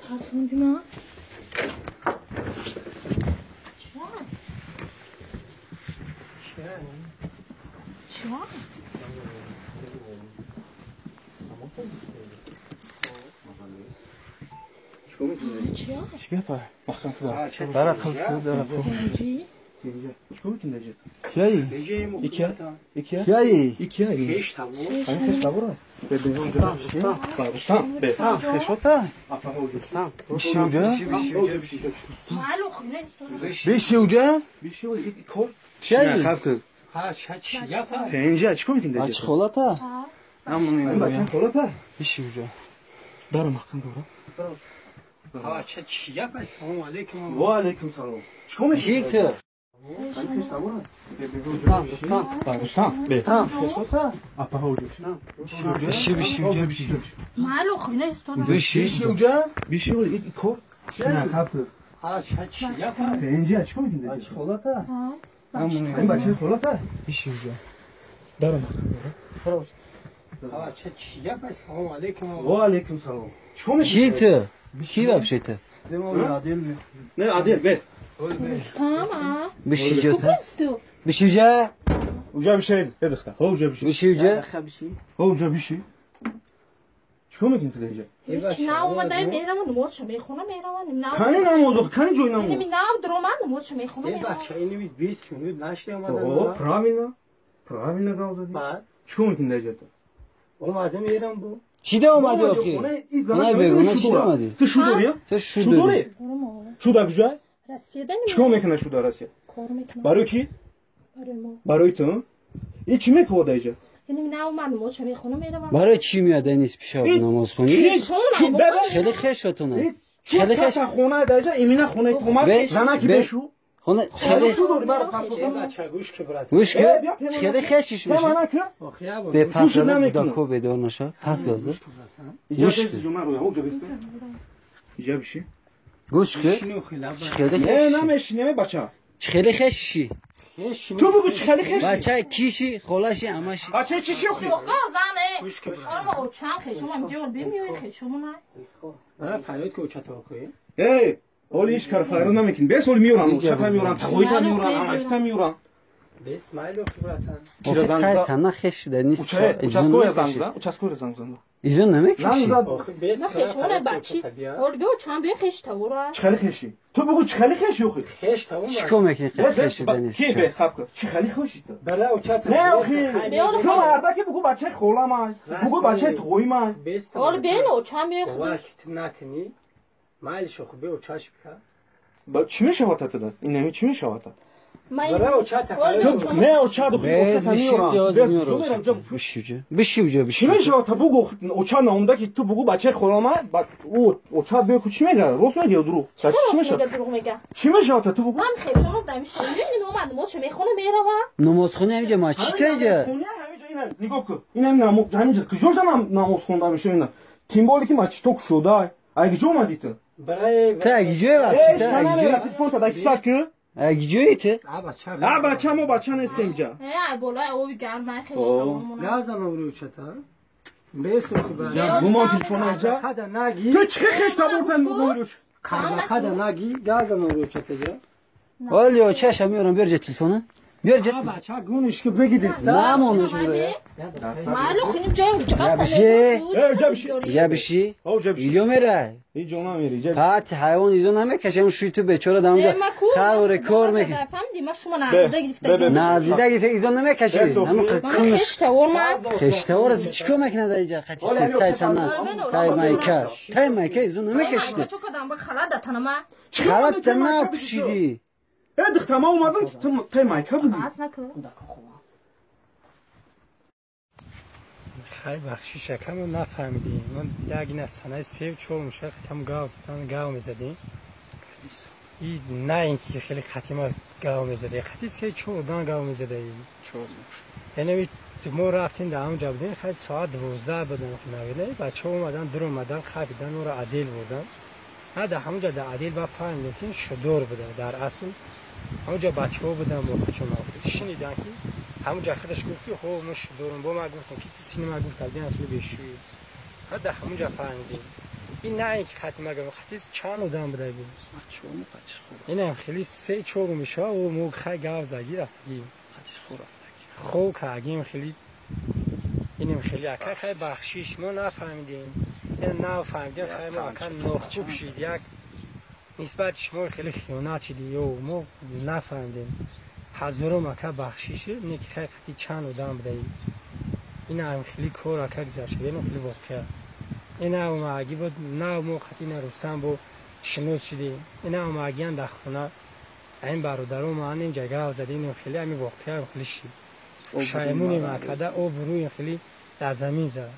ترسوندی من؟ چرا؟ چیه پا؟ وقتا تو داره خل تو داره خل چیکار میکنی دیگه؟ کیایی؟ کیایی؟ کیایی؟ خیش تابور. خیش تابور. بده اونجا. بستان. به. خیش هاتا. بیشی اونجا؟ بیشی اونجا؟ بیشی اونجا. کار؟ کیایی؟ خب که. ها چیه پا؟ اینجا چیکار میکنی دیگه؟ آج خلاتا. نمونی. باشه خلاتا. بیشی اونجا. دارم مکان دارم. ها چیه پا؟ سلام علیکم. و علیکم سلام. چیکار میکنی تو؟ خیش تابور. بستان. به. خیش هاتا. اپا هوجو. بیشی اونجا. مالو خونه استون. بیشی اونجا؟ بیشی اونجا. کار؟ نه خب که. ها چیه پا؟ اینجا چیکار میکنی؟ آج خلاتا. نمونی. باشه خلاتا. بیشی اونجا. دارم مکان دارم. ها چیه پا؟ سلام علیکم. و علیکم سلام. چیکار میکنی تو؟ کی بابشه تو؟ نه عادل به. تمام. بیشی جوتا. بیشی جا. اونجا بیشی. بدخت. اونجا بیشی. بیشی جا. اونجا بیشی. چیکار میکنی تو اینجا؟ نه اومدم میرم نمازش میخونم میرم نه. کانی نماز کانی جوی نماز. نه درمان نمازش میخونم. این بچه اینی می 20 minut نشته اومدن. پرامینا گاوزدی. بعد چیکار میکنی اینجا تو؟ اومدم میرم بو. چی اومدی آخی؟ نه بگو نه چی اومدی؟ تو شو داری؟ تو شو داری؟ شو داری کجا؟ رسیدن. چیکار میکنه شو داره رسید؟ کار میکنم. برای کی؟ برای ما. برای تو؟ این چی میکنه اینجا؟ یعنی نه من نمازش میخونم میرم. برای چی میاد نیست پیش نماز خونی؟ خیلی خشتونه. خیلی خش خونه داجا ایمینا خونه تومات زنا کی بشو؟ خونه خیلی شو داری برای بچه گوش که برات. گوش که خیلی خشش میشه. به پس دا کو بدون نشه. پس گازه. اجازه جمعه رو اونجا بست. اینجا بشی. گوش که خیلی خش. نه نمیشینه بچه. خیلی خشی. تو بگو چه خیلی خش. بچه کیشی خلاشی اماشی. بچه چی شو خی؟ گوش که آره چند خشم هم جون بمیوی خشم نه. نه فریاد که چطور خوی؟ ای اولیش کار فریاد نمیکن. بس اول میورن چه میورن تقویت میورن اماشت میورن. بس مایلو خبرتن. خیلی تنها خش در نیست. اجازه زنگ. اجازه زنگ. ایزون نمیکشی. نه خشونه بچی. اولگو چند به خش تورا. چخالی خشی. تو بگو چخالی خشی خوی. خش تورا. چیکار میکنی خش در نیست؟ کی به خب چخالی خشی تو. بله او چت. نه اخی. تو مردا که بگو بچه خولا من. بگو بچه توی من. اول بینو چند به خش. وقت نکنی. مایل شو خوبه او چاش بکن. با چی میشه وقت داد؟ این نمی چی میشه وقت؟ بله او چت. نه او چت خوبه او چت میورم. بشیوجه. چی میشه وقت بگو او چت نمونده که تو بگو بچه خولا من بعد او چت بگو چی میگه؟ راست میگه دروغ. چی میشه؟ دروغ میگه. چی میشه وقت تو بگو؟ من خشونو نمیشه. ببین اومد نماز میخونه میرم. نماز خونه میگه ما چی تا اینجا؟ نگاه کن. اینم نماز همینجا کجاش نماز خونده میشه اینا. تیمبالی که ما چی توک شده. اگه جو اومدی تو. تا اگه جوی وقتی تا اگه جوی. تلفن تا داکی ساکه. اگه جوی ته. نه بچه ما بچه نیست اینجا. نه بالا او گرم خشونو. گازم رو چتا. بیست خبر. گمان تلفن اینجا. خدا نگی. تو چه خشتا بودن بگویش. خدا نگی گازم رو چتا جا. ولی چشم میارم برج تلفن. برج. بچه گونش که بگیدیست. نه مونش بره. مالو خونیم جا بشی. اینجا میره. اینجا نمیری. پات حیوان اینجا نمیکشه اون شوی تو بیچاره دامجا خاور کار میکنه. فهمیدی ما شما نازیده گرفته. نازیده گرفته اینجا نمیکشه. همون خشتور ما. خشتور چیکار میکنه در اینجا خاطی تای مایکا اینجا نمیکشته. چه کدام با خالد تنما. خالد نه پوشیدی. دختر ما اومدم تای مایکا بودی. خیلی بخشی شکمو نفهمیدیم. من یک نسانه سیو چول میشه کم گاو میزدیم. این نه اینکه خیلی قطعی گاو میزدیم. قطعی سیو چول گاو میزدیم. یعنی ما رفتیم در همونجا بودیم. خیلی ساعت 12 بودن که نویله. بچه اومدن در اومدن خوابیدن و را عدیل بودن. نه در همونجا در عدیل با فهمیدیم که شدور بوده در اصل. همونجا بچه ها بودن با خودشون شنیدن که همونجا خودش گفتی خب مش دورم با ما گفتم که سینما گفت کردن خیلی بشوی. حتی همونجا فهمیدیم این نه اینکه خطی مگه خطی چند آدم بوده بود این هم خیلی 3-4 میشه و موگ خیلی گاو زگی رفتگیم خوب که اگیم خیلی اینم خیلی اکر خیلی بخشیش ما نفهمیدیم این نفهمیدیم خیلی ما اکر نخوب شید یک نسبت شما خیلی خیانت شدی و ما نفهمیدیم هزارم اکر بخشیش اینه که خیلی خطی چند آدم بوده این هم خیلی کار اکر گذاشته این خیلی واقعه این هم اگی بود نه ما خطی نرستم با شنوز شدیم این هم اگیان در خونه این برادرم ما هم جگه زدیم خیلی همی واقعه خیلی شید شایمونی مکده او بروی خیلی در زمین زد